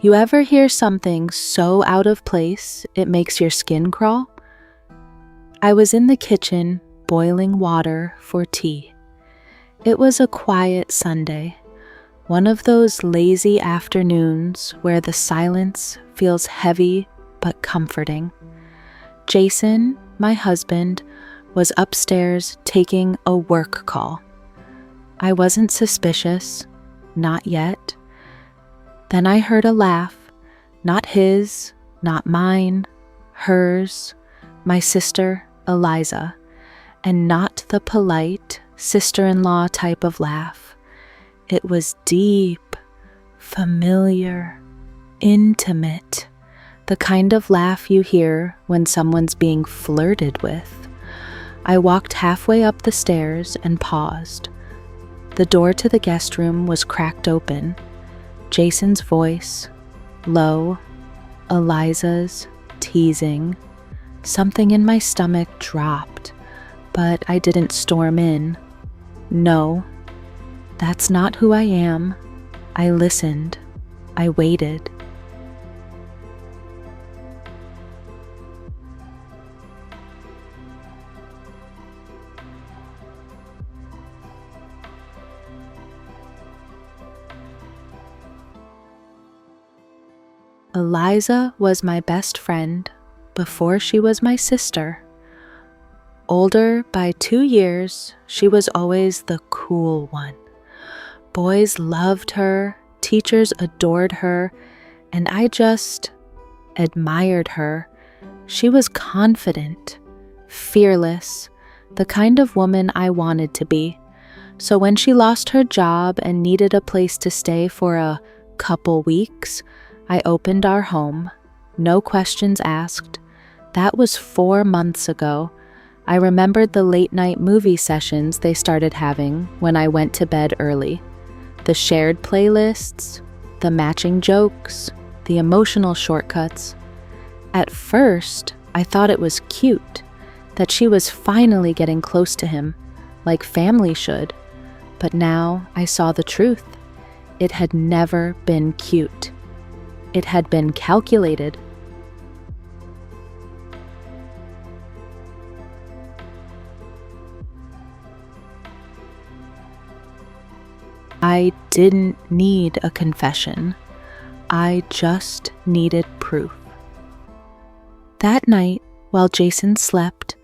You ever hear something so out of place it makes your skin crawl? I was in the kitchen boiling water for tea. It was a quiet Sunday, one of those lazy afternoons where the silence feels heavy but comforting. Jason, my husband, was upstairs taking a work call. I wasn't suspicious, not yet. Then I heard a laugh, not his, not mine, hers, my sister, Eliza, and not the polite sister-in-law type of laugh. It was deep, familiar, intimate, the kind of laugh you hear when someone's being flirted with. I walked halfway up the stairs and paused. The door to the guest room was cracked open. Jason's voice, low, Eliza's, teasing. Something in my stomach dropped, but I didn't storm in. No, that's not who I am. I listened. I waited. Eliza was my best friend before she was my sister. Older by 2 years, she was always the cool one. Boys loved her, teachers adored her, and I just admired her. She was confident, fearless, the kind of woman I wanted to be. So when she lost her job and needed a place to stay for a couple weeks, I opened our home, no questions asked. That was 4 months ago. I remembered the late-night movie sessions they started having when I went to bed early. The shared playlists, the matching jokes, the emotional shortcuts. At first, I thought it was cute, that she was finally getting close to him, like family should. But now I saw the truth. It had never been cute. It had been calculated. I didn't need a confession. I just needed proof. That night, while Jason slept,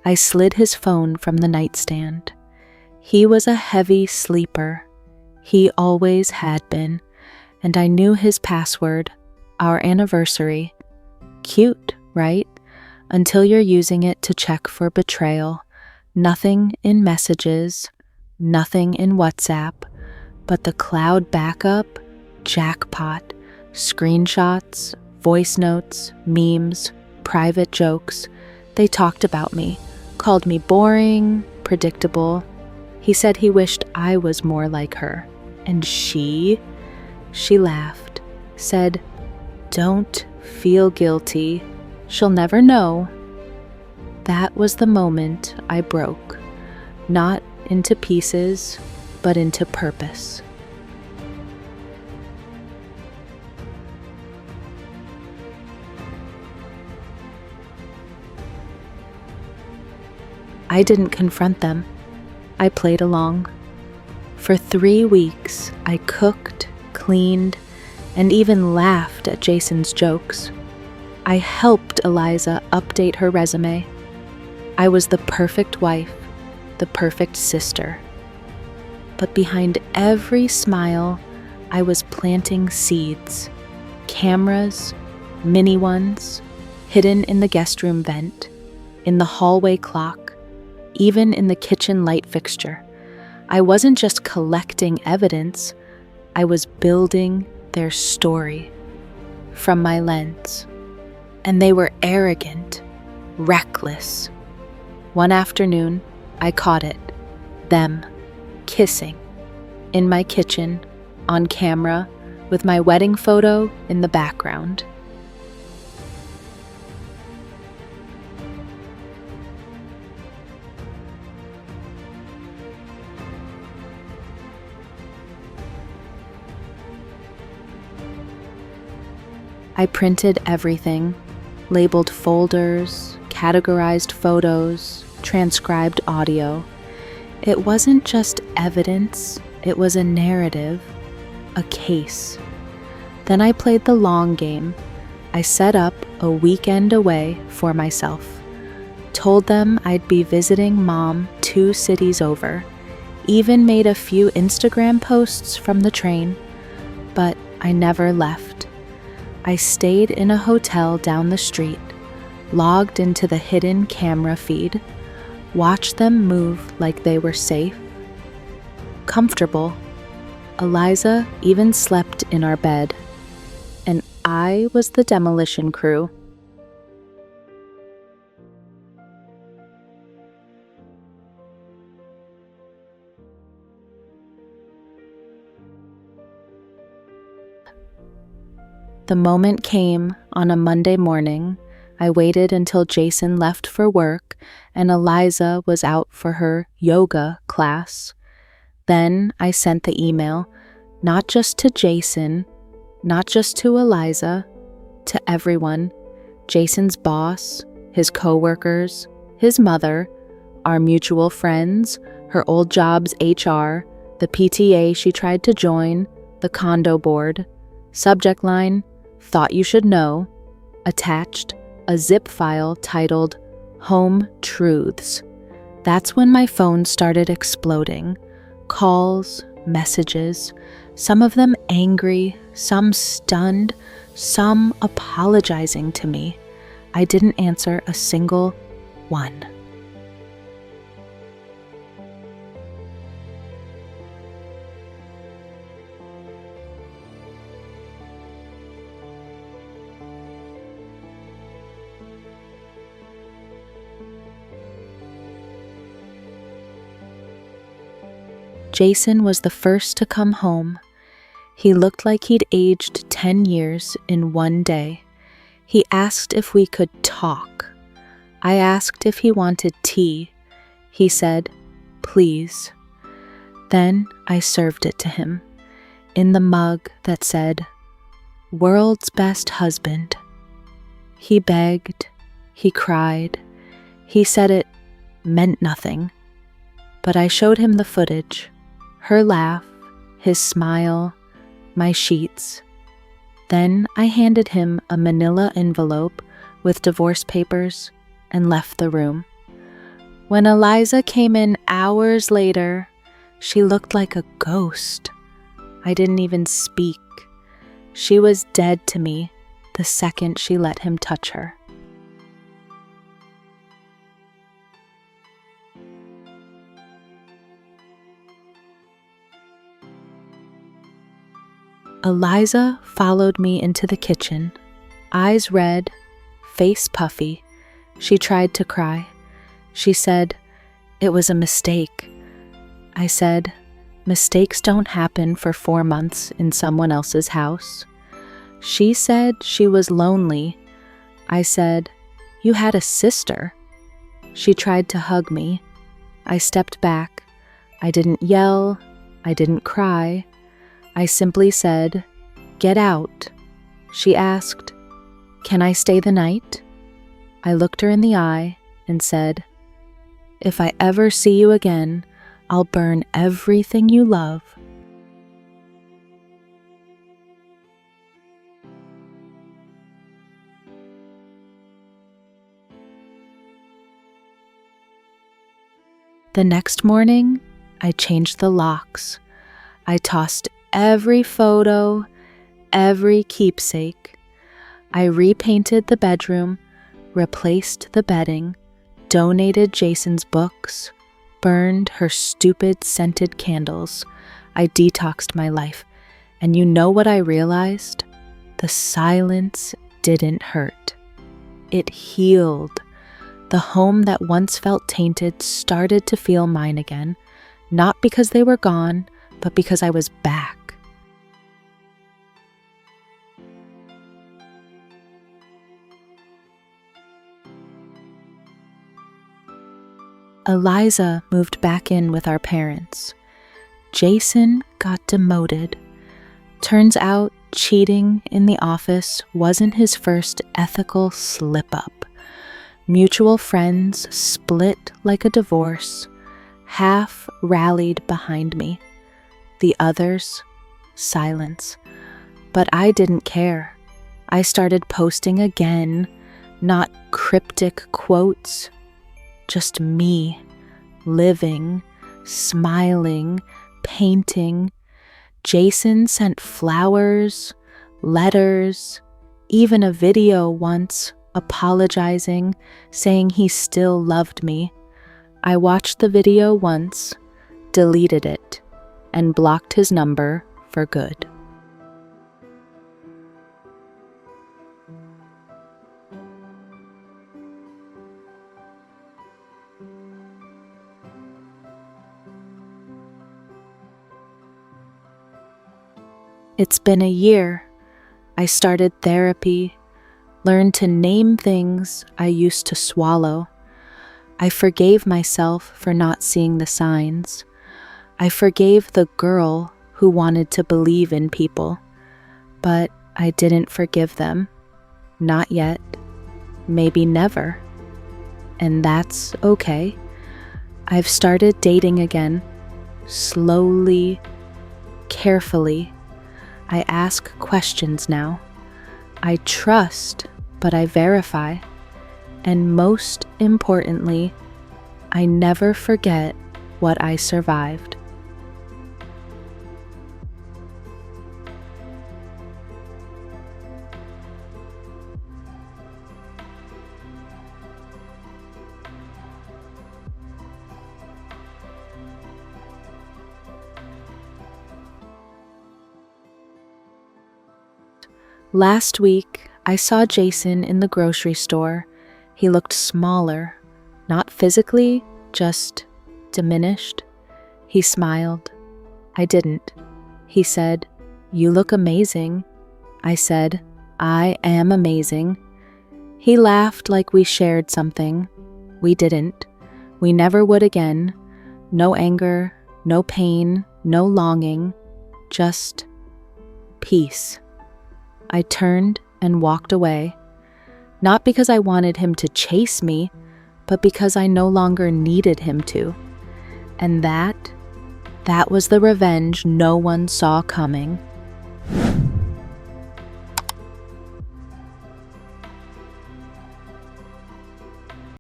I slid his phone from the nightstand. He was a heavy sleeper. He always had been, and I knew his password, our anniversary. Cute, right? Until you're using it to check for betrayal. Nothing in messages, nothing in WhatsApp, but the cloud backup, jackpot, screenshots, voice notes, memes, private jokes. They talked about me, called me boring, predictable. He said he wished I was more like her. And she laughed, said, "Don't feel guilty. She'll never know." That was the moment I broke, not into pieces, but into purpose. I didn't confront them. I played along. For 3 weeks, I cooked, cleaned, and even laughed at Jason's jokes. I helped Eliza update her resume. I was the perfect wife, the perfect sister. But behind every smile, I was planting seeds. Cameras, mini ones, hidden in the guest room vent, in the hallway clock, even in the kitchen light fixture. I wasn't just collecting evidence, I was building their story from my lens. And they were arrogant, reckless. One afternoon, I caught it, them, kissing, in my kitchen, on camera, with my wedding photo in the background. I printed everything, labeled folders, categorized photos, transcribed audio. It wasn't just evidence, it was a narrative, a case. Then I played the long game. I set up a weekend away for myself. Told them I'd be visiting Mom 2 cities over. Even made a few Instagram posts from the train. But I never left. I stayed in a hotel down the street, logged into the hidden camera feed, watched them move like they were safe. Comfortable. Eliza even slept in our bed. And I was the demolition crew. The moment came on a Monday morning. I waited until Jason left for work and Eliza was out for her yoga class. Then I sent the email, not just to Jason, not just to Eliza, to everyone. Jason's boss, his coworkers, his mother, our mutual friends, her old job's HR, the PTA she tried to join, the condo board. Subject line, thought you should know. Attached, a zip file titled Home Truths. That's when my phone started exploding. Calls, messages, some of them angry, some stunned, some apologizing to me. I didn't answer a single one. Jason was the first to come home. He looked like he'd aged 10 years in one day. He asked if we could talk. I asked if he wanted tea. He said, please. Then I served it to him, in the mug that said, World's Best Husband. He begged, he cried, he said it meant nothing. But I showed him the footage. Her laugh, his smile, my sheets. Then I handed him a manila envelope with divorce papers and left the room. When Eliza came in hours later, she looked like a ghost. I didn't even speak. She was dead to me the second she let him touch her. Eliza followed me into the kitchen, eyes red, face puffy. She tried to cry. She said, it was a mistake. I said, mistakes don't happen for 4 months in someone else's house. She said she was lonely. I said, you had a sister. She tried to hug me. I stepped back. I didn't yell. I didn't cry. I simply said, get out. She asked, can I stay the night? I looked her in the eye and said, if I ever see you again, I'll burn everything you love. The next morning, I changed the locks. I tossed every photo, every keepsake. I repainted the bedroom, replaced the bedding, donated Jason's books, burned her stupid scented candles. I detoxed my life. And you know what I realized? The silence didn't hurt. It healed. The home that once felt tainted started to feel mine again, not because they were gone, but because I was back. Eliza moved back in with our parents. Jason got demoted. Turns out Cheating in the office wasn't his first ethical slip-up. Mutual friends split like a divorce. Half rallied behind me. The others, silence. But I didn't care. I started posting again, not cryptic quotes, just me, living, smiling, painting. Jason sent flowers, letters, even a video once, apologizing, saying he still loved me. I watched the video once, deleted it, and blocked his number for good. It's been a year. I started therapy, learned to name things I used to swallow. I forgave myself for not seeing the signs. I forgave the girl who wanted to believe in people, but I didn't forgive them. Not yet. Maybe never. And that's okay. I've started dating again, slowly, carefully. I ask questions now. I trust, but I verify. And most importantly, I never forget what I survived. Last week, I saw Jason in the grocery store. He looked smaller, not physically, just diminished. He smiled. I didn't. He said, "You look amazing." I said, "I am amazing." He laughed like we shared something. We didn't. We never would again. No anger, no pain, no longing, just peace. I turned and walked away, not because I wanted him to chase me, but because I no longer needed him to. And that was the revenge no one saw coming.